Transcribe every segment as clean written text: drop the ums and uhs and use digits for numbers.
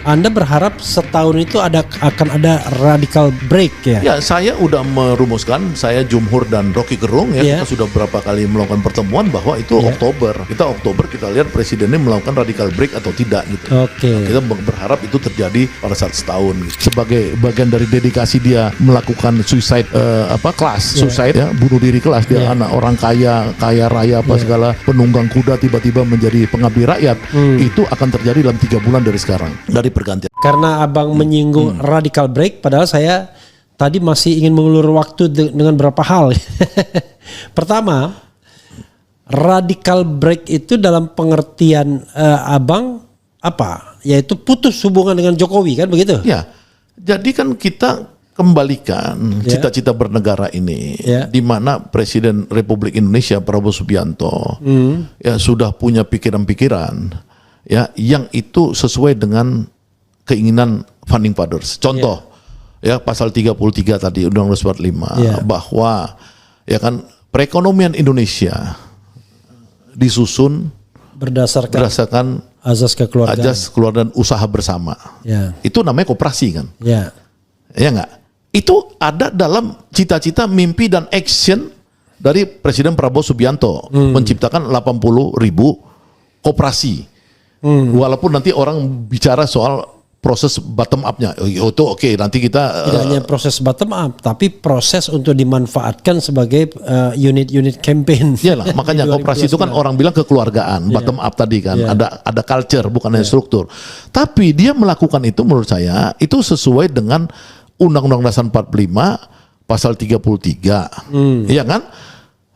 Anda berharap setahun itu akan ada radical break ya? Ya, saya udah merumuskan, saya Jumhur dan Rocky Gerung ya, kita sudah berapa kali melakukan pertemuan bahwa itu Oktober. Kita lihat presidennya melakukan radical break atau tidak gitu. Oke. Kita berharap itu terjadi pada saat setahun gitu. Sebagai bagian dari dedikasi dia melakukan suicide suicide ya, bunuh diri kelas dia anak orang kaya raya segala penunggang kuda tiba-tiba menjadi pengabdi rakyat. Itu akan terjadi dalam 3 bulan dari sekarang. Dari pergantian. Karena abang menyinggung radical break, padahal saya tadi masih ingin mengulur waktu dengan beberapa hal. Pertama, radical break itu dalam pengertian abang apa? Yaitu putus hubungan dengan Jokowi, kan begitu? Ya, jadi kan kita kembalikan cita-cita bernegara ini, di mana Presiden Republik Indonesia Prabowo Subianto ya sudah punya pikiran-pikiran ya yang itu sesuai dengan keinginan founding fathers. Contoh ya pasal 33 tadi Undang-Undang 45 bahwa ya kan perekonomian Indonesia disusun berdasarkan azas kekeluargaan usaha bersama. Itu namanya koperasi kan? Ya enggak? Itu ada dalam cita-cita, mimpi dan action dari Presiden Prabowo Subianto menciptakan 80.000 koperasi. Walaupun nanti orang bicara soal proses bottom up-nya, itu oke, nanti kita tidak hanya proses bottom up, tapi proses untuk dimanfaatkan sebagai unit-unit campaign. Iyalah, makanya koperasi itu kan orang bilang kekeluargaan, bottom up tadi kan, ada culture bukan hanya struktur. Tapi dia melakukan itu menurut saya itu sesuai dengan Undang-Undang Dasar 45 pasal 33. Iya kan?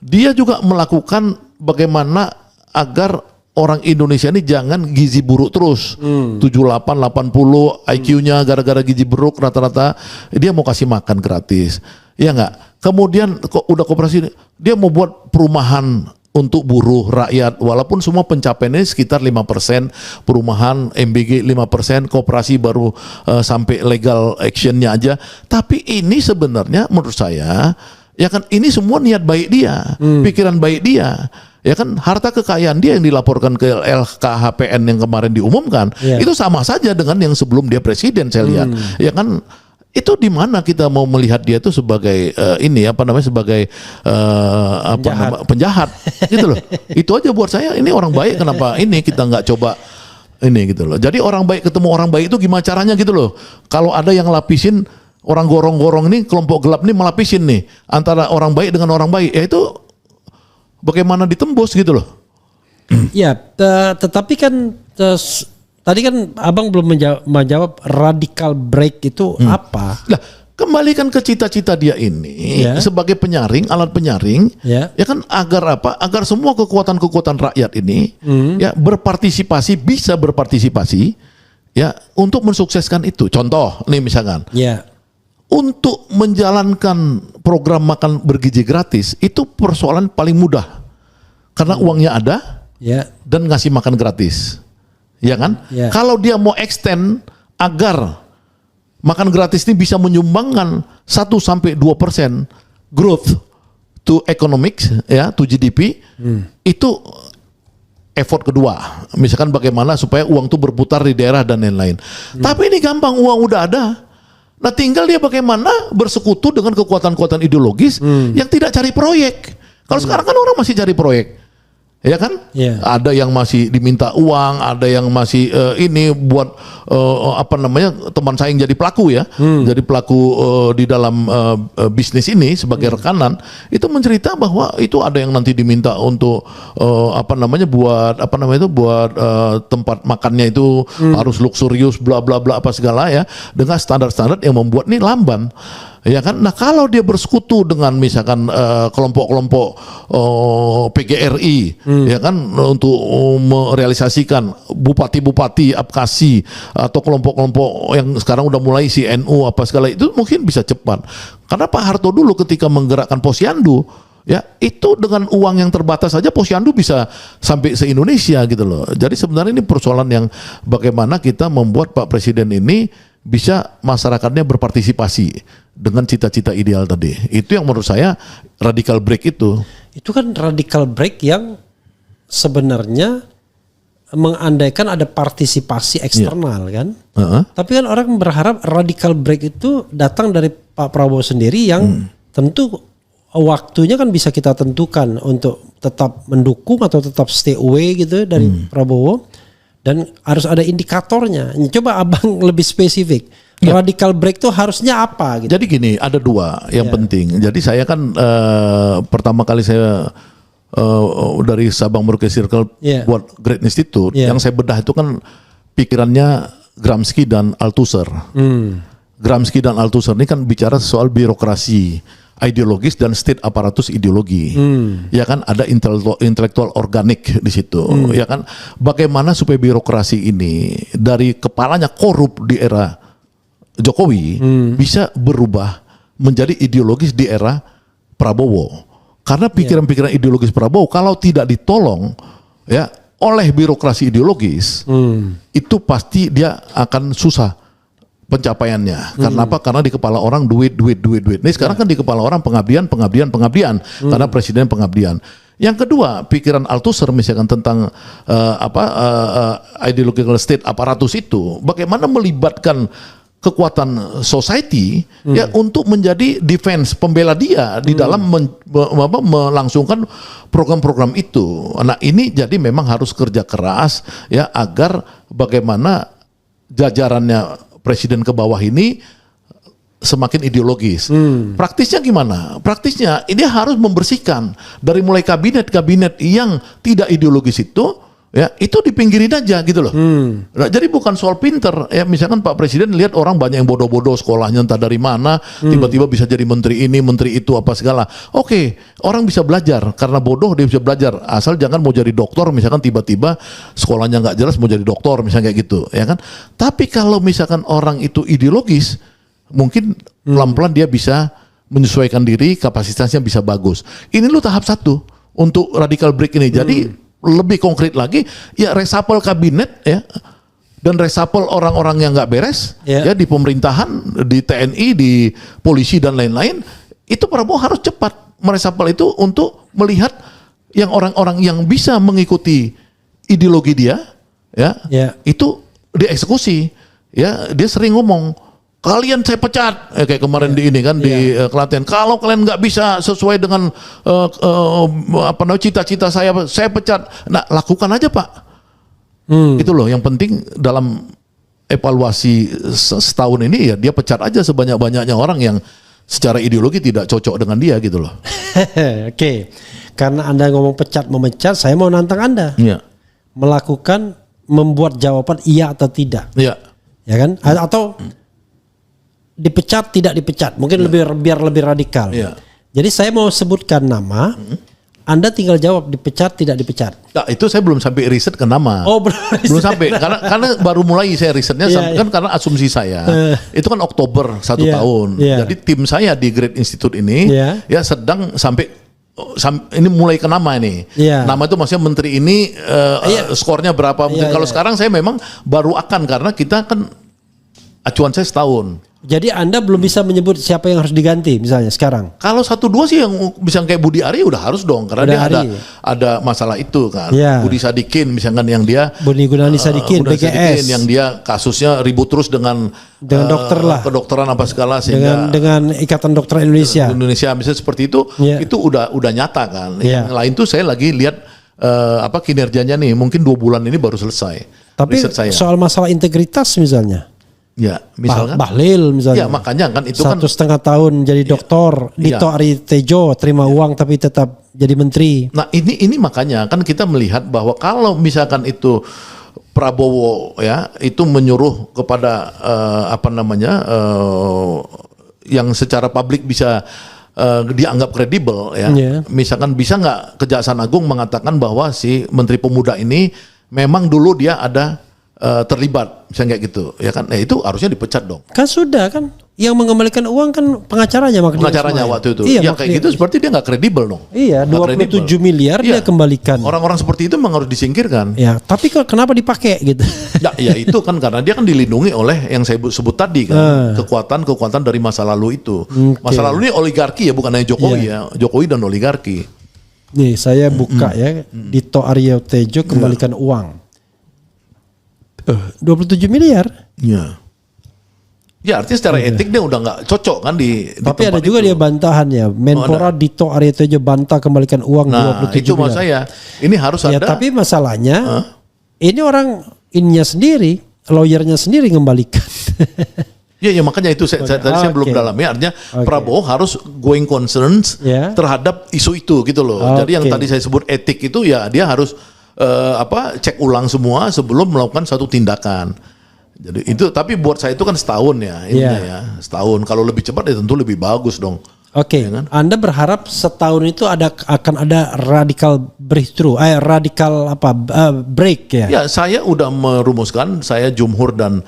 Dia juga melakukan bagaimana agar orang Indonesia ini jangan gizi buruk terus. 78, 80 IQ-nya gara-gara gizi buruk rata-rata dia mau kasih makan gratis. Iya enggak? Kemudian udah koperasi dia mau buat perumahan untuk buruh rakyat walaupun semua pencapaiannya sekitar 5%, perumahan MBG 5%, koperasi baru sampai legal actionnya aja. Tapi ini sebenarnya menurut saya ya kan ini semua niat baik dia, pikiran baik dia. Ya kan harta kekayaan dia yang dilaporkan ke LKHPN yang kemarin diumumkan itu sama saja dengan yang sebelum dia presiden saya lihat. Ya kan itu di mana kita mau melihat dia itu sebagai sebagai penjahat gitu loh. Itu aja buat saya ini orang baik, kenapa ini kita nggak coba ini gitu loh. Jadi orang baik ketemu orang baik itu gimana caranya gitu loh. Kalau ada yang lapisin orang gorong-gorong ini, kelompok gelap ini melapisin nih antara orang baik dengan orang baik, ya itu bagaimana ditembus gitu loh. Ya, tetapi kan tadi kan abang belum menjawab radical break itu apa? Lah, kembalikan ke cita-cita dia ini sebagai penyaring, alat penyaring, ya kan agar apa? Agar semua kekuatan-kekuatan rakyat ini ya bisa berpartisipasi ya untuk mensukseskan itu. Contoh nih misalkan. Untuk menjalankan program makan bergizi gratis itu persoalan paling mudah karena uangnya ada dan ngasih makan gratis, ya kan? Kalau dia mau extend agar makan gratis ini bisa menyumbangkan 1-2% growth to economics ya, to GDP, itu effort kedua. Misalkan bagaimana supaya uang itu berputar di daerah dan lain-lain. Tapi ini gampang, uang udah ada. Nah tinggal dia bagaimana bersekutu dengan kekuatan-kekuatan ideologis yang tidak cari proyek. Kalau sekarang kan orang masih cari proyek, ya kan? Ada yang masih diminta uang, ada yang masih ini buat teman saya yang jadi pelaku ya, jadi pelaku di dalam bisnis ini sebagai rekanan itu mencerita bahwa itu ada yang nanti diminta untuk buat tempat makannya itu harus luxurious bla bla bla apa segala ya dengan standar-standar yang membuat ini lamban. Ya kan, nah kalau dia bersekutu dengan misalkan kelompok-kelompok PGRI, ya kan untuk merealisasikan bupati-bupati Abkasi atau kelompok-kelompok yang sekarang udah mulai si NU apa segala itu mungkin bisa cepat. Karena Pak Harto dulu ketika menggerakkan Posyandu, ya itu dengan uang yang terbatas saja Posyandu bisa sampai se-Indonesia gitu loh. Jadi sebenarnya ini persoalan yang bagaimana kita membuat Pak Presiden ini bisa masyarakatnya berpartisipasi dengan cita-cita ideal tadi. Itu yang menurut saya radical break itu. Itu kan radical break yang sebenarnya mengandaikan ada partisipasi eksternal kan. Tapi kan orang berharap radical break itu datang dari Pak Prabowo sendiri yang tentu waktunya kan bisa kita tentukan untuk tetap mendukung atau tetap stay away gitu dari Prabowo. Dan harus ada indikatornya. Coba abang lebih spesifik. Radical break itu harusnya apa gitu. Jadi gini, ada dua yang penting. Jadi saya kan pertama kali saya dari Sabang Merauke Circle buat Great Institute, yang saya bedah itu kan pikirannya Gramsci dan Althusser. Gramsci dan Althusser ini kan bicara soal birokrasi ideologis dan state aparatus ideologi. Ya kan, ada intelektual organik di situ. Ya kan, bagaimana supaya birokrasi ini dari kepalanya korup di era Jokowi bisa berubah menjadi ideologis di era Prabowo. Karena pikiran-pikiran ideologis Prabowo kalau tidak ditolong ya oleh birokrasi ideologis, itu pasti dia akan susah pencapaiannya. Karena apa? Karena di kepala orang duit. Ini sekarang kan di kepala orang pengabdian. Karena presiden pengabdian. Yang kedua, pikiran Althusser misalkan tentang ideological state aparatus itu, bagaimana melibatkan kekuatan society ya untuk menjadi defense, pembela dia di dalam melangsungkan program-program itu. Nah, ini jadi memang harus kerja keras ya agar bagaimana jajarannya presiden ke bawah ini semakin ideologis. Praktisnya gimana? Praktisnya ini harus membersihkan dari mulai kabinet-kabinet yang tidak ideologis itu. Ya, itu dipinggirin aja gitu loh. Nah, jadi bukan soal pinter. Ya, misalkan Pak Presiden lihat orang banyak yang bodoh-bodoh sekolahnya entah dari mana, tiba-tiba bisa jadi menteri ini, menteri itu apa segala. Oke, orang bisa belajar karena bodoh dia bisa belajar. Asal jangan mau jadi dokter, misalkan tiba-tiba sekolahnya nggak jelas mau jadi dokter, misalnya kayak gitu, ya kan? Tapi kalau misalkan orang itu ideologis, mungkin pelan-pelan dia bisa menyesuaikan diri, kapasitasnya bisa bagus. Ini lu tahap 1 untuk radical break ini. Jadi lebih konkret lagi, ya reshuffle kabinet ya, dan reshuffle orang-orang yang nggak beres ya di pemerintahan, di TNI, di polisi dan lain-lain. Itu Prabowo harus cepat mereshuffle itu untuk melihat yang orang-orang yang bisa mengikuti ideologi dia, ya itu dieksekusi. Ya, dia sering ngomong, kalian saya pecat, kayak kemarin di ini kan di Klaten. Kalau kalian nggak bisa sesuai dengan cita-cita saya pecat. Nah, lakukan aja Pak. Itu loh yang penting dalam evaluasi setahun ini, ya dia pecat aja sebanyak-banyaknya orang yang secara ideologi tidak cocok dengan dia gitu loh. Oke, karena Anda ngomong pecat memecat, saya mau nantang Anda. Membuat jawaban iya atau tidak. Ya kan? Atau dipecat tidak dipecat, mungkin biar lebih radikal. Jadi saya mau sebutkan nama, Anda tinggal jawab dipecat tidak dipecat. Nah, itu saya belum sampai riset ke nama. Oh, belum sampai karena baru mulai saya risetnya kan karena asumsi saya itu kan Oktober 1 tahun. Jadi tim saya di Great Institute ini ya sedang sampai ini mulai ke nama ini. Nama itu maksudnya menteri ini skornya berapa? Kalau sekarang saya memang baru akan, karena kita kan acuan saya setahun. Jadi Anda belum bisa menyebut siapa yang harus diganti misalnya sekarang? Kalau 1-2 sih yang bisa kayak Budi Ari udah harus dong, karena dia ada masalah itu kan. Budi Sadikin misalkan yang dia Budi Gunadi Sadikin, BGS, yang dia kasusnya ribut terus dengan dokter lah, kedokteran apa segala, sehingga dengan Ikatan Dokter Indonesia misalnya seperti itu, itu udah nyata kan. Yang lain tuh saya lagi lihat kinerjanya nih, mungkin 2 bulan ini baru selesai. Tapi soal masalah integritas misalnya. Ya, misalkan Bahlil misalnya. Ya, makanya kan itu 1,5 tahun jadi doktor, Dito Aritejo terima uang tapi tetap jadi menteri. Nah, ini makanya kan kita melihat bahwa kalau misalkan itu Prabowo ya itu menyuruh kepada yang secara publik bisa dianggap kredibel ya. Misalkan bisa nggak Kejaksaan Agung mengatakan bahwa si Menteri Pemuda ini memang dulu dia ada terlibat misalnya kayak gitu ya kan, itu harusnya dipecat dong. Kan sudah kan yang mengembalikan uang kan pengacaranya waktu itu. Kayak gitu seperti dia nggak kredibel dong. 27 miliar dia kembalikan. Orang-orang seperti itu memang harus disingkirkan. Ya, tapi kenapa dipakai gitu? Ya itu kan karena dia kan dilindungi oleh yang saya sebut tadi kan, kekuatan dari masa lalu itu. Masa lalu ini oligarki ya, bukan hanya Jokowi ya. Jokowi dan oligarki. Nih saya buka ya, Dito Aryo Tejo kembalikan uang. 27 miliar. Ya. Ya artinya secara etik dia udah nggak cocok kan di Tapi ada juga itu. dia bantahan ya. Menpora Dito Aryo Tejo bantah kembalikan uang 27 itu miliar. maksud saya. Ini harus Ya, ada. tapi masalahnya ini orang ininya sendiri, lawyernya sendiri ngembalikan. Ya makanya itu tadi saya belum dalami. Artinya Prabowo harus going concerns terhadap isu itu gitu loh. Jadi yang tadi saya sebut etik itu ya dia harus cek ulang semua sebelum melakukan satu tindakan. Jadi itu, tapi buat saya itu kan setahun ya, setahun. Kalau lebih cepat ya tentu lebih bagus dong. Oke, ya kan? Anda berharap setahun itu akan ada radical breakthrough, break ya? Ya, saya udah merumuskan, saya Jumhur dan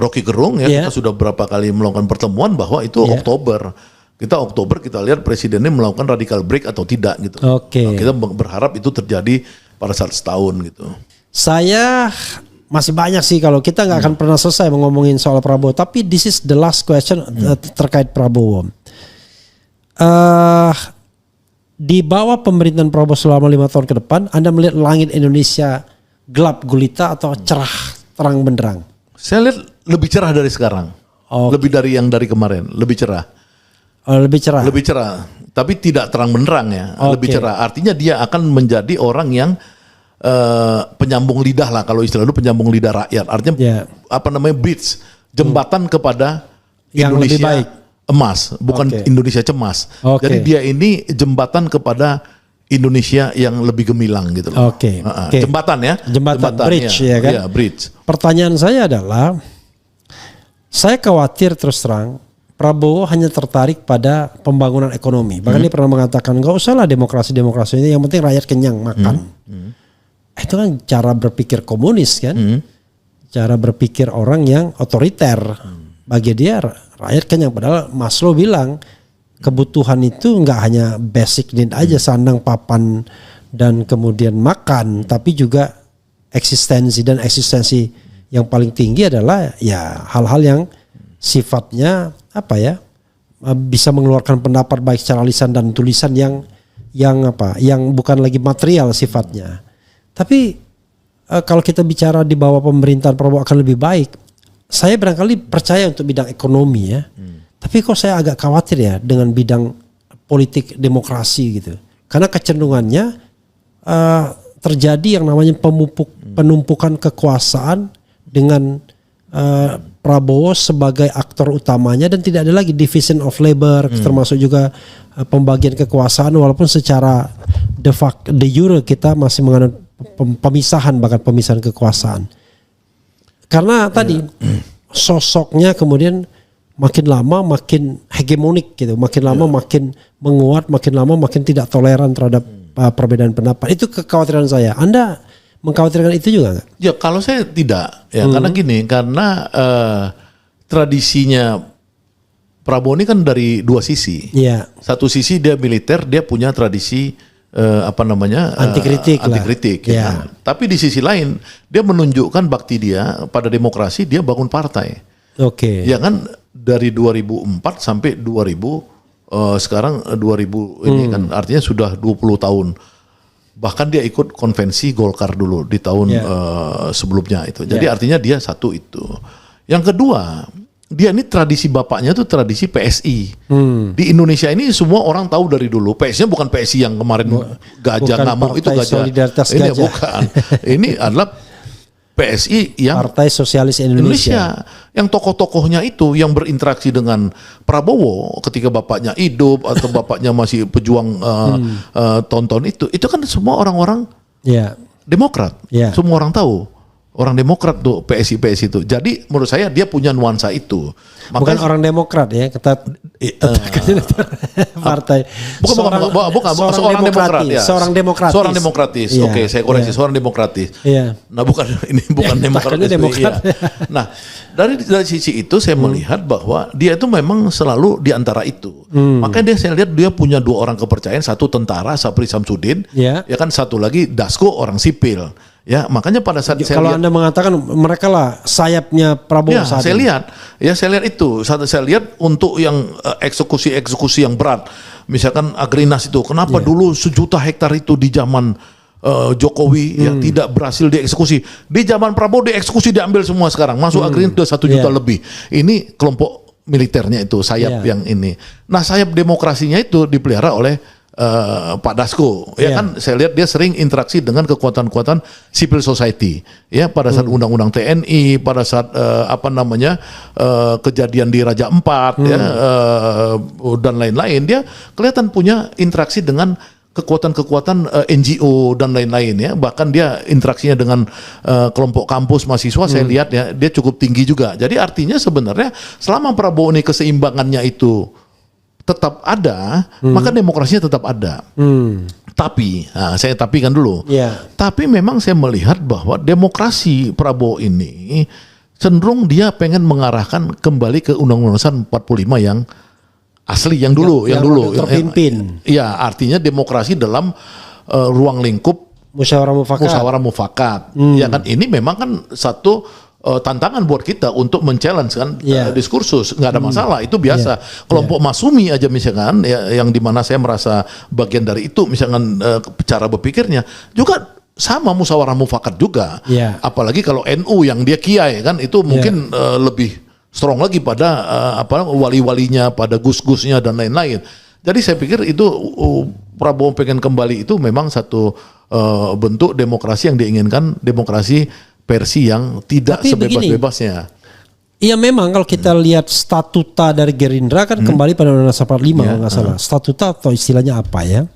Rocky Gerung kita sudah berapa kali melakukan pertemuan bahwa itu Oktober. Oktober kita lihat presidennya melakukan radical break atau tidak gitu. Oke. Nah, kita berharap itu terjadi pada saat setahun gitu. Saya masih banyak sih, kalau kita nggak akan pernah selesai ngomongin soal Prabowo. Tapi this is the last question terkait Prabowo. Di bawah pemerintahan Prabowo selama 5 tahun ke depan, Anda melihat langit Indonesia gelap gulita atau cerah terang benderang? Saya lihat lebih cerah dari sekarang. Lebih dari yang dari kemarin, lebih cerah. Lebih cerah. Lebih cerah, tapi tidak terang benderang ya. Lebih cerah. Artinya dia akan menjadi orang yang penyambung lidah lah, kalau istilah itu penyambung lidah rakyat. Artinya bridge, jembatan kepada yang Indonesia lebih baik. Emas, bukan Indonesia cemas. Jadi dia ini jembatan kepada Indonesia yang lebih gemilang gitu loh. Jembatan ya. Jembatan bridge ya kan. Iya, bridge. Pertanyaan saya adalah, saya khawatir terus terang Prabowo hanya tertarik pada pembangunan ekonomi. Bahkan dia pernah mengatakan nggak usah lah demokrasi ini, yang penting rakyat kenyang makan. Itu kan cara berpikir komunis kan, cara berpikir orang yang otoriter. Bagi dia rakyat kenyang, padahal Maslow bilang kebutuhan itu nggak hanya basic need aja, sandang, papan, dan kemudian makan, tapi juga eksistensi, dan eksistensi yang paling tinggi adalah ya hal-hal yang sifatnya bisa mengeluarkan pendapat baik secara lisan dan tulisan yang bukan lagi material sifatnya. Tapi kalau kita bicara di bawah pemerintahan Prabowo akan lebih baik, saya barangkali percaya untuk bidang ekonomi ya. Tapi kok saya agak khawatir ya dengan bidang politik demokrasi gitu. Karena kecenderungannya terjadi yang namanya penumpukan kekuasaan dengan Prabowo sebagai aktor utamanya, dan tidak ada lagi division of labor, termasuk juga pembagian kekuasaan, walaupun secara de jure kita masih menganut pemisahan kekuasaan. Karena tadi sosoknya kemudian makin lama makin hegemonik gitu, makin lama makin menguat, makin lama makin tidak toleran terhadap perbedaan pendapat. Itu kekhawatiran saya. Anda mengkhawatirkan itu juga nggak? Ya kalau saya tidak, ya karena tradisinya Prabowo ini kan dari dua sisi. Satu sisi dia militer, dia punya tradisi anti kritik. Ya. Tapi di sisi lain dia menunjukkan bakti dia pada demokrasi, dia bangun partai. Ya kan dari 2004 sampai 2000 sekarang 2000 ini kan artinya sudah 20 tahun. Bahkan dia ikut konvensi Golkar dulu di tahun sebelumnya itu. Jadi artinya dia satu itu. Yang kedua, dia ini tradisi bapaknya tuh tradisi PSI. Di Indonesia ini semua orang tahu dari dulu. PSI-nya bukan PSI yang kemarin gajah ngamuk itu gajah. Solidaritas ini gajah. Bukan. Ini adalah PSI yang Partai Sosialis Indonesia. Yang tokoh-tokohnya itu yang berinteraksi dengan Prabowo ketika bapaknya hidup atau bapaknya masih pejuang tonton itu kan semua orang-orang Demokrat. Semua orang tahu. Orang Demokrat tuh PSI itu. Jadi menurut saya dia punya nuansa itu. Bukan orang Demokrat ya, partai. Bukan seorang Demokrat ya. Seorang demokratis. Seorang demokratis. Oke, saya koreksi seorang demokratis. Nah, bukan Demokrat. Nah, dari sisi itu saya melihat bahwa dia itu memang selalu di antara itu. Makanya saya lihat dia punya dua orang kepercayaan, satu tentara Sapri Samsudin, ya kan, satu lagi Dasko orang sipil. Ya, makanya pada saat kalau Anda mengatakan mereka lah sayapnya Prabowo saat ini. Saya lihat itu. Saya lihat untuk yang eksekusi yang berat. Misalkan Agrinas itu, kenapa dulu 1 juta hektar itu di zaman Jokowi yang tidak berhasil dieksekusi. Di zaman Prabowo dieksekusi, diambil semua sekarang. Masuk agreement udah 1 juta lebih. Ini kelompok militernya itu, sayap yang ini. Nah, sayap demokrasinya itu dipelihara oleh Pak Dasko, ya kan saya lihat dia sering interaksi dengan kekuatan-kekuatan civil society, ya pada saat undang-undang TNI, pada saat kejadian di Raja Ampat, dan lain-lain, dia kelihatan punya interaksi dengan kekuatan-kekuatan NGO dan lain-lain, ya, bahkan dia interaksinya dengan kelompok kampus mahasiswa, saya lihat ya dia cukup tinggi juga. Jadi artinya sebenarnya selama Prabowo ini keseimbangannya itu tetap ada, maka demokrasinya tetap ada. Tapi, saya tapikan dulu. Tapi memang saya melihat bahwa demokrasi Prabowo ini cenderung dia pengen mengarahkan kembali ke Undang-Undang 45 yang asli, yang dulu, yang terpimpin. Ya, artinya demokrasi dalam ruang lingkup musyawarah mufakat. Ya kan, ini memang kan satu tantangan buat kita untuk men-challenge kan diskursus, nggak ada masalah, itu biasa. Kelompok Masumi aja misalkan, ya, yang dimana saya merasa bagian dari itu, misalkan cara berpikirnya juga sama musyawarah mufakat juga. Apalagi kalau NU yang dia kiai kan, itu mungkin lebih strong lagi pada wali-walinya, pada gus-gusnya dan lain-lain. Jadi saya pikir itu Prabowo pengen kembali itu memang satu bentuk demokrasi yang diinginkan, demokrasi versi yang tidak sebebas-bebasnya. Iya, memang kalau kita lihat statuta dari Gerindra kan kembali pada Undang-Undang 45 kalau nggak salah. Statuta atau istilahnya apa ya?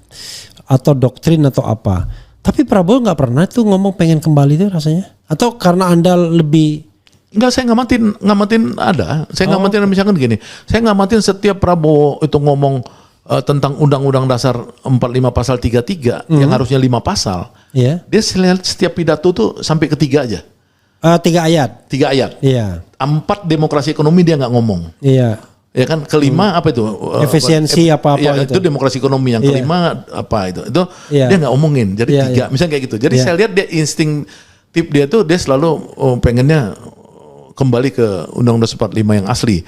Atau doktrin atau apa. Tapi Prabowo nggak pernah tuh ngomong pengen kembali tuh rasanya. Atau karena Anda lebih... Enggak, saya ngamatin ada. Saya ngamatin misalkan gini. Saya ngamatin setiap Prabowo itu ngomong tentang Undang-Undang Dasar 45 pasal 33 yang harusnya 5 pasal. Dia setiap pidato tuh sampai ke 3 aja. 3 ayat. 3 ayat. 4 demokrasi ekonomi dia nggak ngomong. Ya kan, kelima apa itu? Efisiensi apa-apa itu demokrasi ekonomi. Yang kelima apa itu? Itu dia nggak ngomongin. Jadi 3, misalnya kayak gitu. Jadi saya lihat dia instingtif dia tuh, dia selalu pengennya kembali ke Undang-Undang 45 yang asli.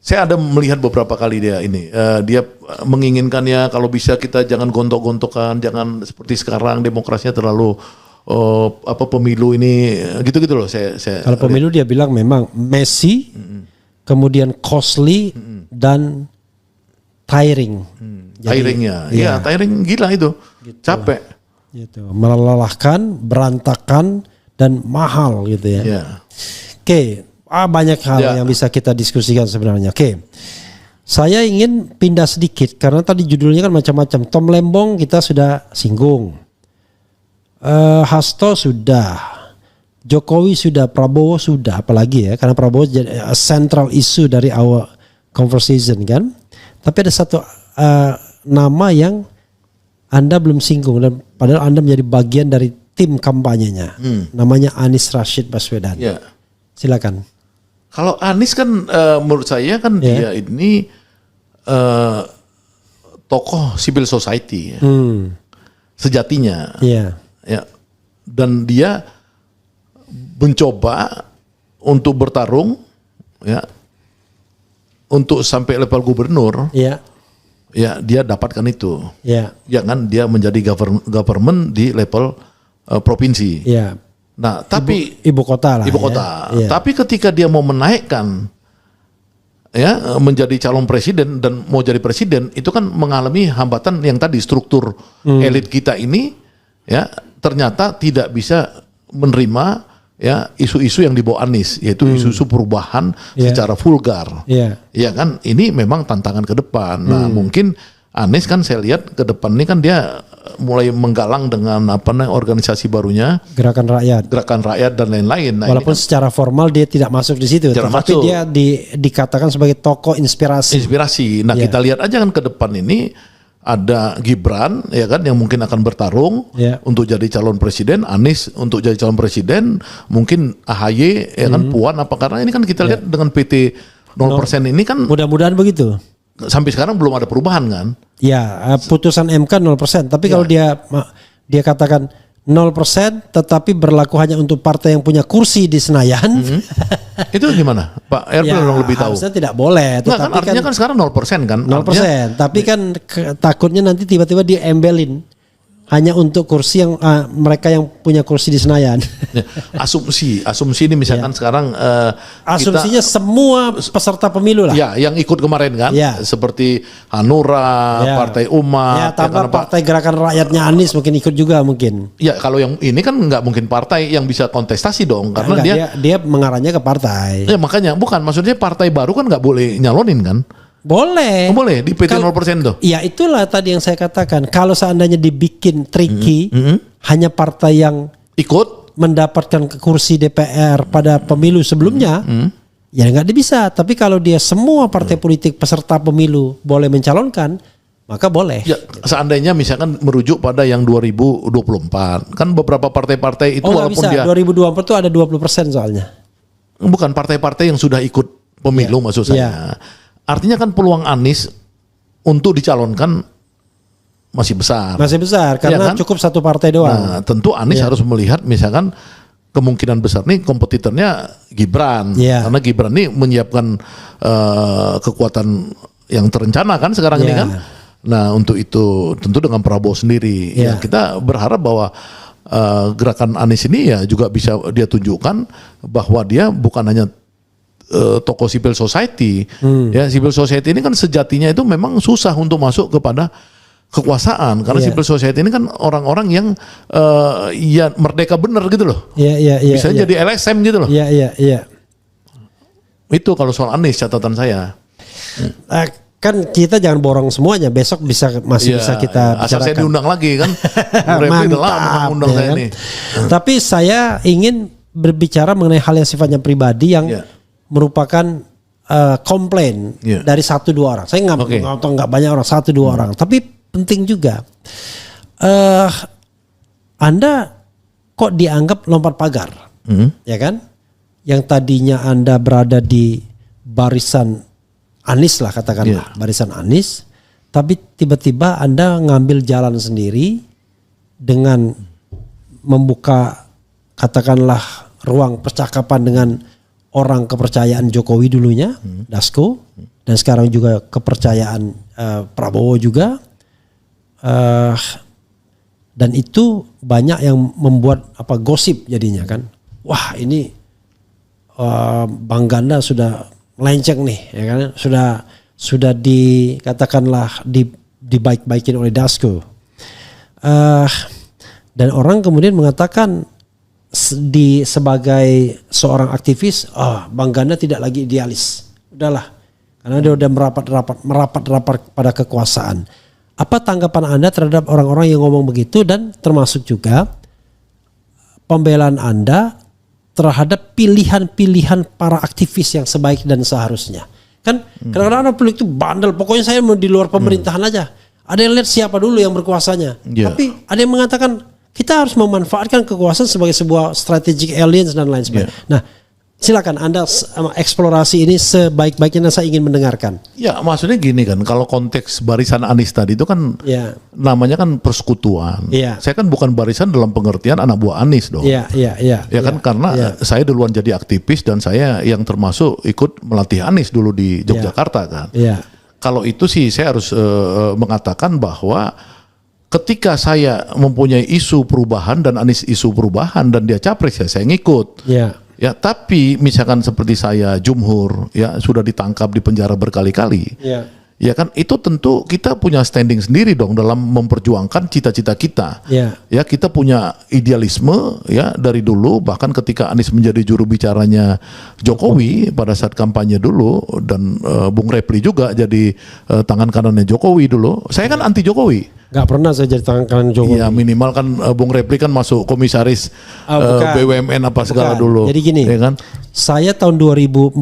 Saya ada melihat beberapa kali dia ini, dia menginginkannya kalau bisa kita jangan gontok-gontokan, jangan seperti sekarang demokrasinya terlalu pemilu ini gitu-gitu loh. Saya kalau pemilu dia bilang memang messy, kemudian costly dan tiring. Tiringnya, tiring gila itu, gitu. Capek. Gitu. Melelahkan, berantakan dan mahal gitu ya. Oke. Banyak hal yang bisa kita diskusikan sebenarnya. Oke. Saya ingin pindah sedikit karena tadi judulnya kan macam-macam. Tom Lembong kita sudah singgung. Hasto sudah. Jokowi sudah, Prabowo sudah, apalagi ya karena Prabowo jadi central issue dari our conversation kan. Tapi ada satu nama yang Anda belum singgung dan padahal Anda menjadi bagian dari tim kampanyenya. Namanya Anies Rashid Baswedan. Silakan. Kalau Anies kan menurut saya kan dia ini tokoh civil society sejatinya. Ya. Dan dia mencoba untuk bertarung untuk sampai level gubernur. Ya, dia dapatkan itu. Jangan dia menjadi government di level provinsi. Nah, tapi ibu kota lah. Ibu kota. Tapi ketika dia mau menaikkan menjadi calon presiden dan mau jadi presiden, itu kan mengalami hambatan yang tadi struktur elit kita ini ternyata tidak bisa menerima isu-isu yang dibawa Anies, yaitu isu-isu perubahan secara vulgar. Ya kan, ini memang tantangan ke depan. Nah, mungkin Anies kan saya lihat ke depan ini kan dia mulai menggalang dengan organisasi barunya, Gerakan Rakyat dan lain-lain. Nah, walaupun secara formal dia tidak masuk di situ, tapi dia dikatakan sebagai tokoh inspirasi. Nah, kita lihat aja kan ke depan ini ada Gibran yang mungkin akan bertarung untuk jadi calon presiden, Anies untuk jadi calon presiden, mungkin AHY Puan karena ini kan kita lihat dengan PT 0% ini kan mudah-mudahan begitu. Sampai sekarang belum ada perubahan kan? Putusan MK 0%. Tapi kalau dia katakan 0% tetapi berlaku hanya untuk partai yang punya kursi di Senayan. Itu gimana? Pak Erbil lebih tahu. Harusnya tidak boleh. Kan artinya kan sekarang 0% kan? 0%. Tapi kan takutnya nanti tiba-tiba diembelin. hanya untuk kursi yang mereka yang punya kursi di Senayan. Asumsi ini misalkan sekarang asumsinya semua peserta pemilu lah. Ya, yang ikut kemarin kan, seperti Hanura, Partai Umat, tambah Partai Gerakan Rakyatnya Anies mungkin ikut juga mungkin. Ya, kalau yang ini kan nggak mungkin partai yang bisa kontestasi dong, karena dia mengarahnya ke partai. Ya makanya bukan, maksudnya partai baru kan nggak boleh nyalonin kan? Boleh. Boleh di PT 0% tuh. Ya itulah tadi yang saya katakan. Kalau seandainya dibikin tricky, hanya partai yang ikut mendapatkan kursi DPR pada pemilu sebelumnya, ya nggak bisa. Tapi kalau dia semua partai politik peserta pemilu boleh mencalonkan, maka boleh. Ya, seandainya misalkan merujuk pada yang 2024, kan beberapa partai-partai itu walaupun bisa. dia 2024 itu ada 20% soalnya. Bukan partai-partai yang sudah ikut pemilu maksud saya. Artinya kan peluang Anies untuk dicalonkan masih besar. Masih besar karena kan? Cukup satu partai doang. Nah, tentu Anies harus melihat misalkan kemungkinan besar nih kompetitornya Gibran. Karena Gibran nih menyiapkan kekuatan yang terencana kan sekarang ini kan. Nah, untuk itu tentu dengan Prabowo sendiri. Ya, kita berharap bahwa gerakan Anies ini ya juga bisa dia tunjukkan bahwa dia bukan hanya tokoh civil society, ya civil society ini kan sejatinya itu memang susah untuk masuk kepada kekuasaan karena civil society ini kan orang-orang yang ya merdeka bener gitu loh, bisa jadi LSM gitu loh. Itu kalau soal Anies catatan saya. Kan kita jangan borong semuanya, besok masih bisa kita bicarakan. Asal saya diundang lagi kan, mengundang saya kan? nih. Tapi saya ingin berbicara mengenai hal yang sifatnya pribadi yang merupakan komplain dari 1-2 orang. Saya nggak banyak orang, 1-2 orang. Tapi penting juga. Anda kok dianggap lompat pagar, ya kan? Yang tadinya Anda berada di barisan Anies lah katakanlah, barisan Anies, tapi tiba-tiba Anda ngambil jalan sendiri dengan membuka katakanlah ruang percakapan dengan orang kepercayaan Jokowi dulunya, Dasko, dan sekarang juga kepercayaan Prabowo juga, dan itu banyak yang membuat gosip jadinya kan, wah ini Bang Ganda sudah melenceng nih, ya kan, sudah dikatakanlah dibaik-baikin oleh Dasko, dan orang kemudian mengatakan sebagai seorang aktivis, Bang Ganda tidak lagi idealis, udahlah, karena dia udah merapat pada kekuasaan. Apa tanggapan Anda terhadap orang-orang yang ngomong begitu, dan termasuk juga pembelaan Anda terhadap pilihan-pilihan para aktivis yang sebaik dan seharusnya? Kan kadang-kadang publik itu bandel, pokoknya saya mau di luar pemerintahan aja. Ada yang lihat siapa dulu yang berkuasanya, tapi ada yang mengatakan kita harus memanfaatkan kekuasaan sebagai sebuah strategic alliance dan lain sebagainya. Nah, silakan Anda eksplorasi ini sebaik-baiknya, saya ingin mendengarkan. Ya, maksudnya gini kan, kalau konteks barisan Anies tadi itu kan namanya kan persekutuan. Saya kan bukan barisan dalam pengertian anak buah Anies dong. Karena saya duluan jadi aktivis dan saya yang termasuk ikut melatih Anies dulu di Yogyakarta kan. Kalau itu sih saya harus mengatakan bahwa ketika saya mempunyai isu perubahan dan Anies isu perubahan dan dia capres, ya saya ngikut. Ya, tapi misalkan seperti saya Jumhur, ya sudah ditangkap di penjara berkali-kali. Ya kan, itu tentu kita punya standing sendiri dong dalam memperjuangkan cita-cita kita. Ya, kita punya idealisme ya dari dulu, bahkan ketika Anies menjadi juru bicaranya Jokowi pada saat kampanye dulu, dan Bung Repli juga jadi tangan kanannya Jokowi dulu. Saya kan anti Jokowi. Gak pernah saya jadi tangan kanan Jokowi. Ya minimal kan Bung Repli kan masuk komisaris BUMN apa segala dulu. Jadi gini, ya kan? Saya tahun 2014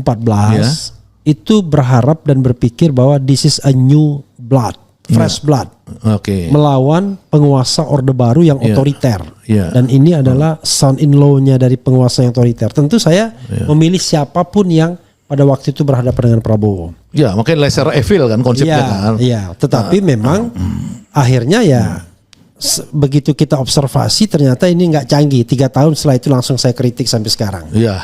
itu berharap dan berpikir bahwa this is a new blood, fresh blood, melawan penguasa Orde Baru yang otoriter. Dan ini adalah son-in-law-nya dari penguasa yang otoriter. Tentu saya memilih siapapun yang pada waktu itu berhadapan dengan Prabowo. Ya, makanya lesser evil kan konsepnya kan. Iya, tetapi memang akhirnya begitu kita observasi ternyata ini nggak canggih. 3 tahun setelah itu langsung saya kritik sampai sekarang. Iya.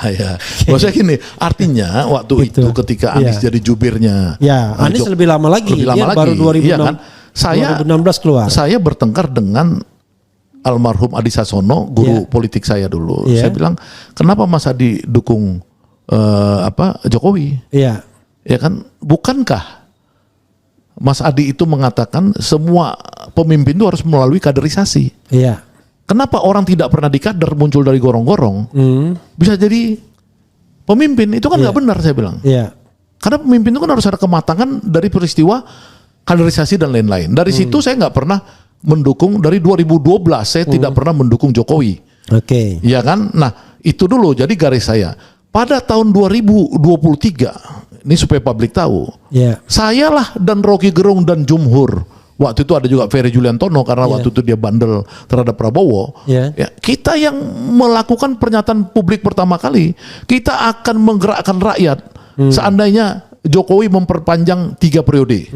Maksudnya gini, artinya waktu itu ketika Anies jadi jubirnya. Ya, Anies lebih lama lagi. Baru 2016 keluar. Saya bertengkar dengan almarhum Adi Sasono, guru politik saya dulu. Saya bilang, kenapa Mas Adi dukung Jokowi? Ya kan, bukankah Mas Adi itu mengatakan semua pemimpin itu harus melalui kaderisasi? Kenapa orang tidak pernah dikader muncul dari gorong-gorong bisa jadi pemimpin? Itu kan nggak benar, saya bilang. Karena pemimpin itu kan harus ada kematangan dari peristiwa kaderisasi dan lain-lain. Dari situ saya nggak pernah mendukung, dari 2012 saya tidak pernah mendukung Jokowi. Ya kan? Nah, itu dulu jadi garis saya. Pada tahun 2023, ini supaya publik tahu, sayalah dan Rocky Gerung dan Jumhur, waktu itu ada juga Ferry Juliantono karena waktu itu dia bandel terhadap Prabowo, kita yang melakukan pernyataan publik pertama kali, kita akan menggerakkan rakyat seandainya Jokowi memperpanjang 3 periode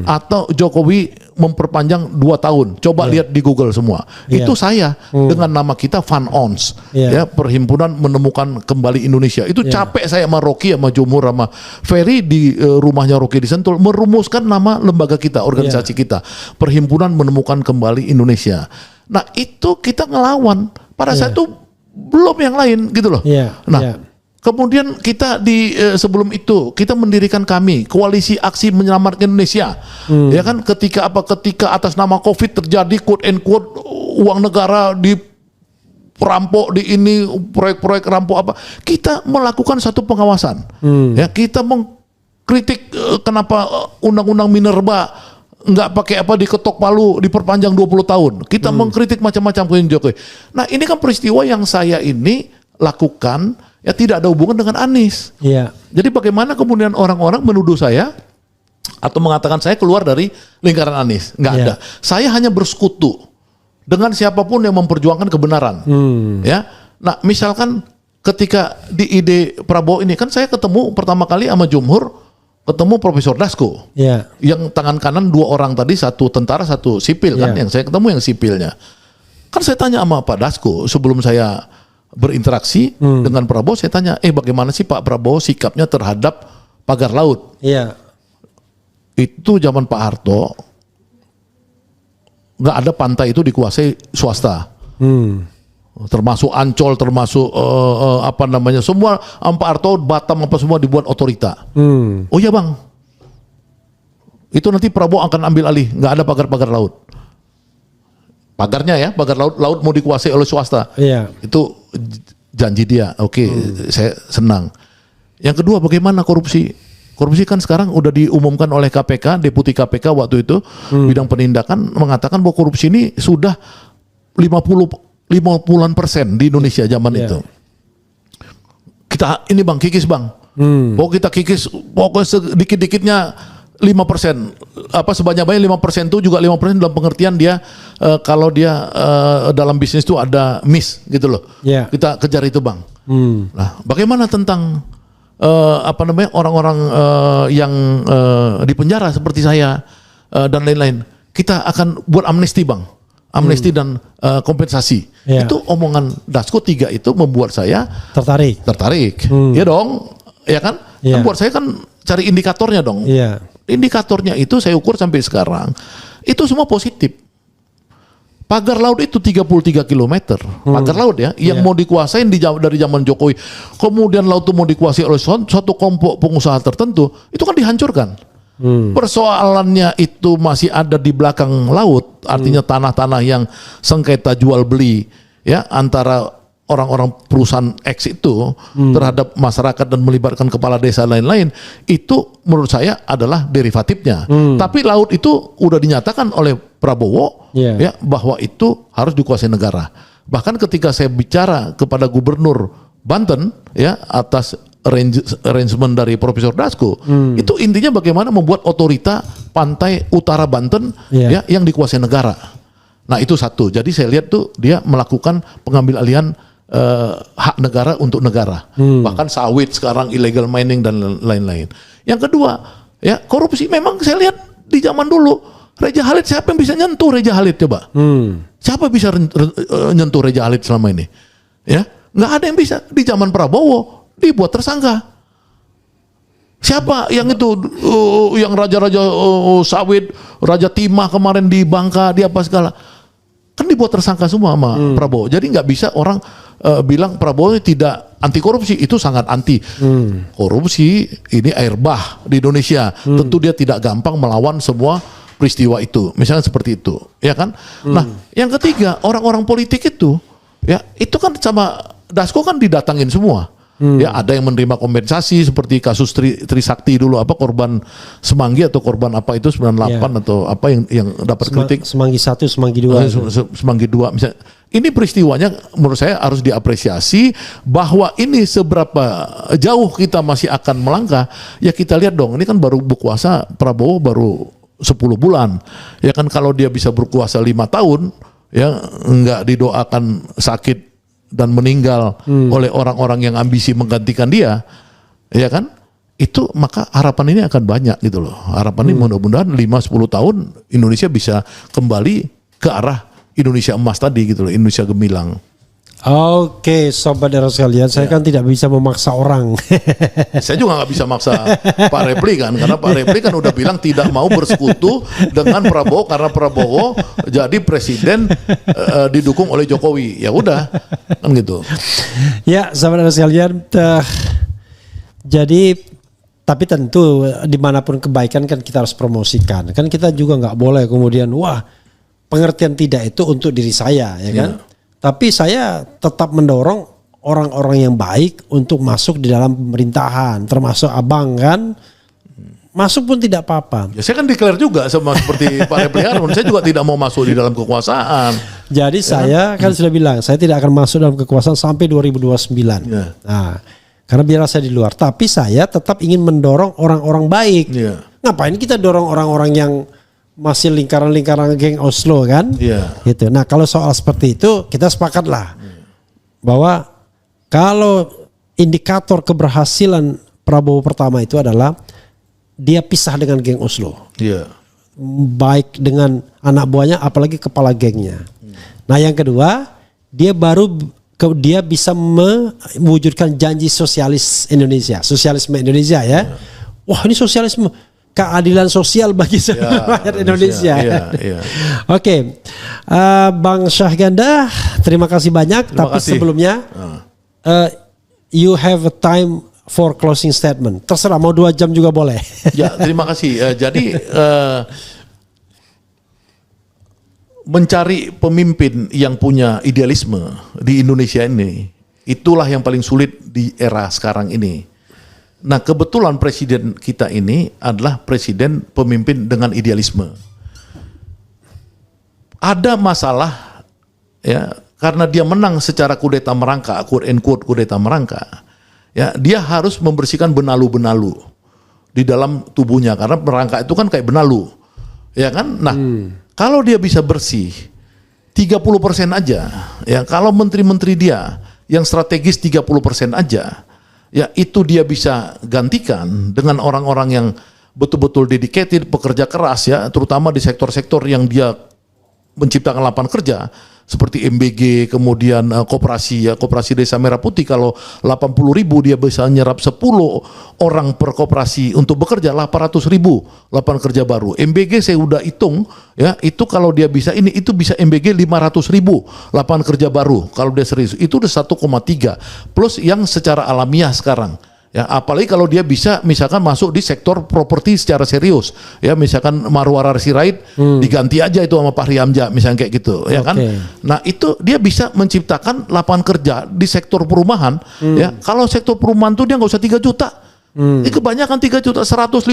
atau Jokowi memperpanjang 2 tahun. Coba lihat di Google semua. Itu saya dengan nama kita Van Ons, ya, Perhimpunan Menemukan Kembali Indonesia. Itu capek saya sama Rocky, sama Jumhur, sama Ferry di rumahnya Rocky di Sentul merumuskan nama lembaga kita, organisasi kita, Perhimpunan Menemukan Kembali Indonesia. Nah, itu kita ngelawan. Pada saat itu belum yang lain gitu loh. Kemudian kita sebelum itu kita mendirikan Koalisi Aksi Menyelamatkan Indonesia. Ya kan, ketika atas nama Covid terjadi quote and quote uang negara diperampok di ini, proyek-proyek rampok apa. Kita melakukan satu pengawasan. Ya, kita mengkritik kenapa undang-undang minerba nggak pakai diketok palu diperpanjang 20 tahun. Kita mengkritik macam-macam ke Jokowi. Nah, ini kan peristiwa yang saya ini lakukan ya tidak ada hubungan dengan Anies. Jadi bagaimana kemudian orang-orang menuduh saya atau mengatakan saya keluar dari lingkaran Anies? Nggak ada. Saya hanya bersekutu dengan siapapun yang memperjuangkan kebenaran. Ya. Nah, misalkan ketika di ide Prabowo ini kan saya ketemu pertama kali sama Jumhur, ketemu Profesor Dasko. Yang tangan kanan 2 orang tadi, 1 tentara 1 sipil kan, yang saya ketemu yang sipilnya. Kan saya tanya sama Pak Dasko sebelum saya berinteraksi dengan Prabowo, saya tanya, bagaimana sih Pak Prabowo sikapnya terhadap pagar laut? Itu zaman Pak Harto, nggak ada pantai itu dikuasai swasta, termasuk Ancol, termasuk semua Pak Harto, Batam apa semua dibuat otorita. Oh ya Bang, itu nanti Prabowo akan ambil alih, nggak ada pagar-pagar laut. Pagarnya ya, pagar laut mau dikuasai oleh swasta. Itu janji dia. Saya senang. Yang kedua, bagaimana korupsi? Korupsi kan sekarang udah diumumkan oleh KPK, Deputi KPK waktu itu bidang penindakan mengatakan bahwa korupsi ini sudah 50% di Indonesia zaman itu. Kita ini Bang, kikis Bang. Kita kikis, pokoknya sedikit-dikitnya 5%, sebanyak-banyak 5% itu juga 5% dalam pengertian dia kalau dia dalam bisnis itu ada miss gitu loh. Kita kejar itu Bang. Nah, bagaimana tentang orang-orang yang di penjara seperti saya dan lain-lain? Kita akan buat amnesti Bang. Amnesti dan kompensasi. Itu omongan Dasko 3 itu membuat saya tertarik. Ya dong, ya kan? Buat saya kan cari indikatornya dong. Indikatornya itu saya ukur sampai sekarang itu semua positif. Pagar laut itu 33 km. Pagar laut ya, yang mau dikuasain dari zaman Jokowi. Kemudian laut itu mau dikuasai oleh suatu kelompok pengusaha tertentu, itu kan dihancurkan. Persoalannya itu masih ada di belakang laut, artinya tanah-tanah yang sengketa jual beli ya antara orang-orang perusahaan X itu terhadap masyarakat dan melibatkan kepala desa lain-lain, itu menurut saya adalah derivatifnya. Tapi laut itu udah dinyatakan oleh Prabowo ya bahwa itu harus dikuasai negara. Bahkan ketika saya bicara kepada Gubernur Banten ya atas arrangement dari Profesor Dasko, itu intinya bagaimana membuat otorita pantai utara Banten ya yang dikuasai negara. Nah, itu satu. Jadi saya lihat tuh dia melakukan pengambil alihan hak negara untuk negara. Bahkan sawit sekarang illegal mining dan lain-lain. Yang kedua, ya korupsi memang saya lihat di zaman dulu Reja Khalid, siapa yang bisa nyentuh Reja Khalid coba? Siapa bisa nyentuh Reja Khalid selama ini? Ya, nggak ada yang bisa. Di zaman Prabowo dibuat tersangka. Siapa yang itu yang raja-raja sawit, Raja Timah kemarin di Bangka, di apa segala. kan dibuat tersangka semua sama Prabowo. Jadi nggak bisa orang bilang Prabowo tidak anti korupsi. Itu sangat anti korupsi. Ini air bah di Indonesia. Tentu dia tidak gampang melawan semua peristiwa itu. Misalnya seperti itu, ya kan? Nah, yang ketiga, orang-orang politik itu, ya itu kan sama Dasko kan didatangin semua. Ya ada yang menerima kompensasi seperti kasus Trisakti dulu, apa korban Semanggi atau korban apa itu 98 atau apa yang dapat kritik. Semanggi 1, Semanggi 2. Semanggi 2 misalnya. Ini peristiwanya menurut saya harus diapresiasi, bahwa ini seberapa jauh kita masih akan melangkah. Ya kita lihat dong, ini kan baru berkuasa Prabowo baru 10 bulan. Ya kan kalau dia bisa berkuasa 5 tahun, ya enggak didoakan sakit dan meninggal oleh orang-orang yang ambisi menggantikan dia, ya kan? Itu maka harapan ini akan banyak gitu loh. Harapan ini mudah-mudahan 5-10 tahun Indonesia bisa kembali ke arah Indonesia emas tadi gitu loh, Indonesia gemilang. Oke, sobat era sekalian, saya kan tidak bisa memaksa orang. Saya juga nggak bisa maksa Pak Repli kan, karena Pak Repli kan udah bilang tidak mau bersekutu dengan Prabowo karena Prabowo jadi presiden didukung oleh Jokowi. Ya udah, kan gitu. Ya, sobat era sekalian, jadi tapi tentu dimanapun kebaikan kan kita harus promosikan. Kan kita juga nggak boleh kemudian wah pengertian tidak itu untuk diri saya, ya kan? Tapi saya tetap mendorong orang-orang yang baik untuk masuk di dalam pemerintahan, termasuk abang kan, masuk pun tidak apa-apa. Ya saya kan declare juga sama seperti Pak Repli Harun, saya juga tidak mau masuk di dalam kekuasaan. Jadi saya kan sudah bilang, saya tidak akan masuk dalam kekuasaan sampai 2029. Ya. Nah, karena biar saya di luar, tapi saya tetap ingin mendorong orang-orang baik. Ya. Ngapain kita dorong orang-orang yang masih lingkaran-lingkaran geng Oslo kan, gitu. Nah kalau soal seperti itu kita sepakatlah bahwa kalau indikator keberhasilan Prabowo pertama itu adalah dia pisah dengan geng Oslo, baik dengan anak buahnya apalagi kepala gengnya. Nah yang kedua dia bisa mewujudkan janji sosialis Indonesia, sosialisme Indonesia ya. Wah ini sosialisme, keadilan sosial bagi rakyat Indonesia. Oke, Bang Syahganda, terima kasih banyak. Sebelumnya, you have a time for closing statement. Terserah, mau 2 jam juga boleh. Ya, terima kasih. Jadi mencari pemimpin yang punya idealisme di Indonesia ini, itulah yang paling sulit di era sekarang ini. Nah kebetulan presiden kita ini adalah presiden pemimpin dengan idealisme. Ada masalah ya karena dia menang secara kudeta merangka, quote and quote kudeta merangka. Ya dia harus membersihkan benalu-benalu di dalam tubuhnya karena merangka itu kan kayak benalu. Ya kan? Nah, kalau dia bisa bersih 30% aja, ya kalau menteri-menteri dia yang strategis 30% aja, ya itu dia bisa gantikan dengan orang-orang yang betul-betul dedicated, pekerja keras ya, terutama di sektor-sektor yang dia menciptakan lapangan kerja seperti MBG, kemudian koperasi ya, koperasi Desa Merah Putih kalau 80.000 dia bisa nyerap 10 orang per koperasi untuk bekerja, 800.000 lapangan kerja baru. MBG saya udah hitung ya, itu kalau dia bisa ini itu bisa MBG 500.000 lapangan kerja baru kalau dia serius. Itu udah 1,3 plus yang secara alamiah sekarang. Ya, apalagi kalau dia bisa misalkan masuk di sektor properti secara serius, ya misalkan Marwara Sirait diganti aja itu sama Fahri Hamzah misalnya kayak gitu, ya kan? Nah itu dia bisa menciptakan lapangan kerja di sektor perumahan, ya kalau sektor perumahan tuh dia nggak usah 3 juta, kebanyakan 3 juta 150.000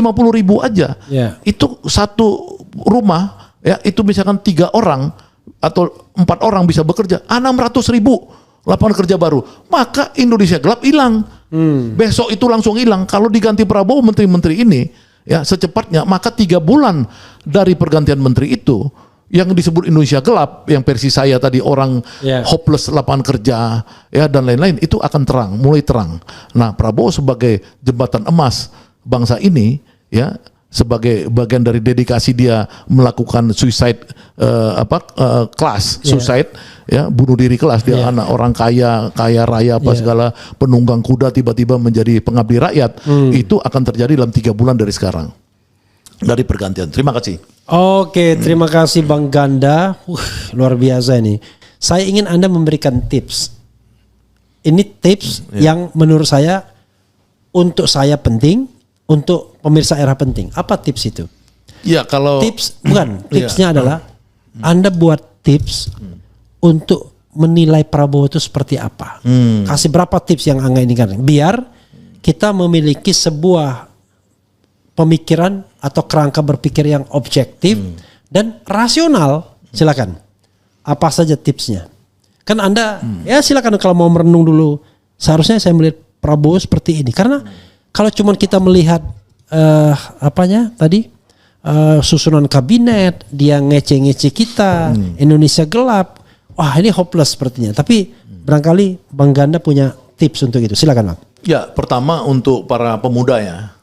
aja, itu satu rumah, ya itu misalkan 3 orang atau 4 orang bisa bekerja, 600.000 lapangan kerja baru, maka Indonesia gelap hilang. Besok itu langsung hilang. Kalau diganti Prabowo menteri-menteri ini ya secepatnya, maka 3 bulan dari pergantian menteri itu yang disebut Indonesia gelap, yang versi saya tadi orang hopeless lapangan kerja ya dan lain-lain itu akan terang, mulai terang. Nah Prabowo sebagai jembatan emas bangsa ini ya, sebagai bagian dari dedikasi dia melakukan suicide kelas suicide ya, bunuh diri kelas, dia anak orang kaya raya apa segala, penunggang kuda tiba-tiba menjadi pengabdi rakyat, itu akan terjadi dalam 3 bulan dari sekarang, dari pergantian. Terima kasih. Oke, terima kasih Bang Ganda. Luar biasa ini. Saya ingin Anda memberikan tips. Ini tips yang menurut saya untuk saya penting, untuk pemirsa era penting. Apa tips itu? Ya kalau tipsnya adalah Anda buat tips untuk menilai Prabowo itu seperti apa. Kasih berapa tips yang Angga ini kan, biar kita memiliki sebuah pemikiran atau kerangka berpikir yang objektif dan rasional. Silakan. Apa saja tipsnya? Kan Anda ya silakan kalau mau merenung dulu. Seharusnya saya melihat Prabowo seperti ini, karena kalau cuma kita melihat susunan kabinet, dia ngece-ngece kita, Indonesia gelap. Wah, ini hopeless sepertinya. Tapi barangkali Bang Ganda punya tips untuk itu. Silakan, Bang. Ya, pertama untuk para pemuda ya.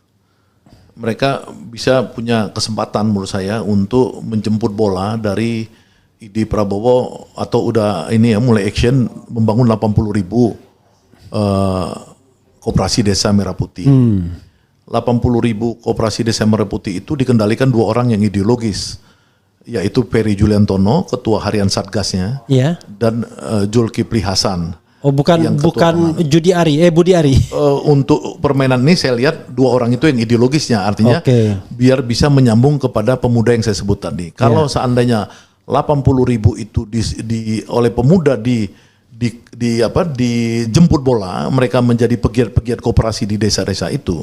Mereka bisa punya kesempatan menurut saya untuk menjemput bola dari ide Prabowo atau udah ini ya mulai action membangun 80.000 koperasi desa Merah Putih. 80.000 koperasi desa Merah Putih itu dikendalikan 2 orang yang ideologis, yaitu Ferry Juliantono, ketua harian Satgasnya, dan Zulkifli Hasan. Oh, bukan Budi Ari. Untuk permainan ini saya lihat 2 orang itu yang ideologisnya, artinya biar bisa menyambung kepada pemuda yang saya sebut tadi. Kalau seandainya 80.000 itu oleh pemuda dijemput bola, mereka menjadi pegiat-pegiat koperasi di desa-desa itu,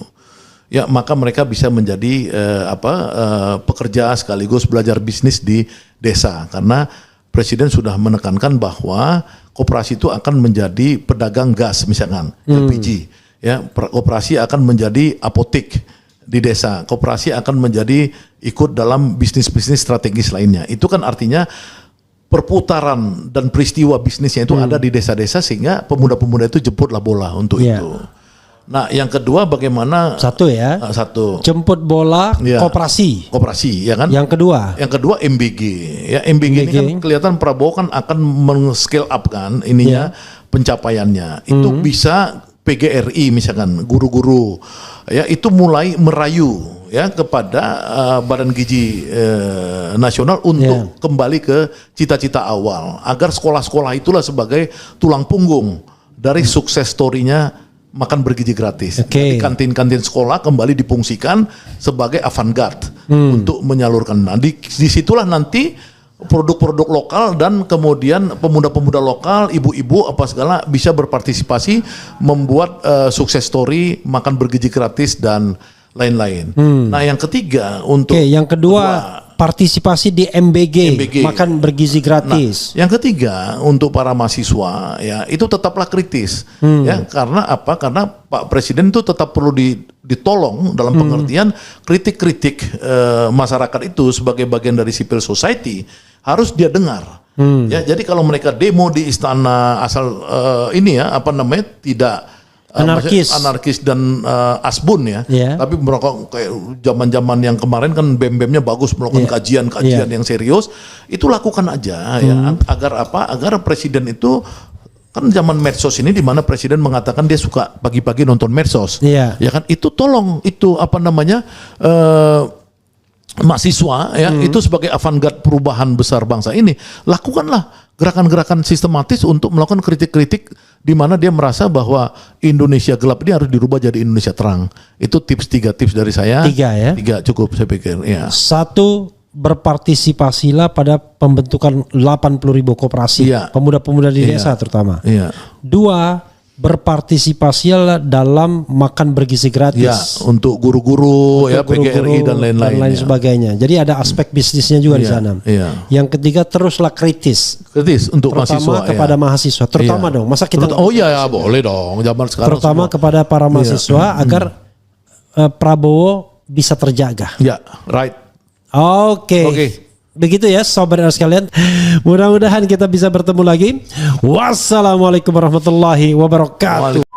ya maka mereka bisa menjadi pekerja sekaligus belajar bisnis di desa, karena Presiden sudah menekankan bahwa koperasi itu akan menjadi pedagang gas misalkan LPG, ya koperasi akan menjadi apotek di desa, koperasi akan menjadi ikut dalam bisnis-bisnis strategis lainnya. Itu kan artinya perputaran dan peristiwa bisnisnya itu ada di desa-desa, sehingga pemuda-pemuda itu jemputlah bola untuk itu. Nah, yang kedua bagaimana? Satu. Jemput bola koperasi, ya kan? Yang kedua MBG. Ya MBG ini kan kelihatan Prabowo kan akan men-scale up kan ininya pencapaiannya. Itu bisa PGRI misalkan, guru-guru ya itu mulai merayu ya kepada Badan Gizi Nasional untuk kembali ke cita-cita awal, agar sekolah-sekolah itulah sebagai tulang punggung dari sukses story-nya makan bergizi gratis. Di kantin-kantin sekolah kembali difungsikan sebagai avant-garde untuk menyalurkan. Nah, disitulah nanti produk-produk lokal dan kemudian pemuda-pemuda lokal, ibu-ibu apa segala bisa berpartisipasi membuat sukses story makan bergizi gratis dan lain-lain. Nah, yang ketiga yang kedua partisipasi di MBG, makan bergizi gratis. Nah, yang ketiga untuk para mahasiswa ya itu tetaplah kritis ya, karena apa? Karena Pak Presiden itu tetap perlu ditolong dalam pengertian kritik-kritik masyarakat itu sebagai bagian dari civil society harus dia dengar. Ya, jadi kalau mereka demo di istana asal tidak anarkis dan asbun ya. Tapi merokok kayak zaman-zaman yang kemarin kan BEM-BEM-nya bagus melakukan kajian-kajian yang serius, itu lakukan aja ya, agar presiden itu kan zaman medsos ini di mana presiden mengatakan dia suka pagi-pagi nonton medsos. Ya kan, itu tolong itu mahasiswa ya itu sebagai avant-garde perubahan besar bangsa ini, lakukanlah gerakan-gerakan sistematis untuk melakukan kritik-kritik di mana dia merasa bahwa Indonesia gelap ini harus dirubah jadi Indonesia terang. Itu 3 tips dari saya. 3 cukup saya pikir ya. 1, berpartisipasilah pada pembentukan 80.000 koperasi pemuda-pemuda di desa terutama. 2, berpartisipasilah dalam makan bergizi gratis untuk guru-guru ya PGRI dan lain-lain sebagainya. Jadi ada aspek bisnisnya juga di sana. Yang ketiga, teruslah kritis untuk terutama mahasiswa kepada mahasiswa terutama dong. Masa kita boleh dong zaman sekarang terutama semua. Kepada para mahasiswa agar Prabowo bisa terjaga. Oke. Begitu ya sobat sekalian. Mudah-mudahan kita bisa bertemu lagi. Wassalamualaikum warahmatullahi wabarakatuh.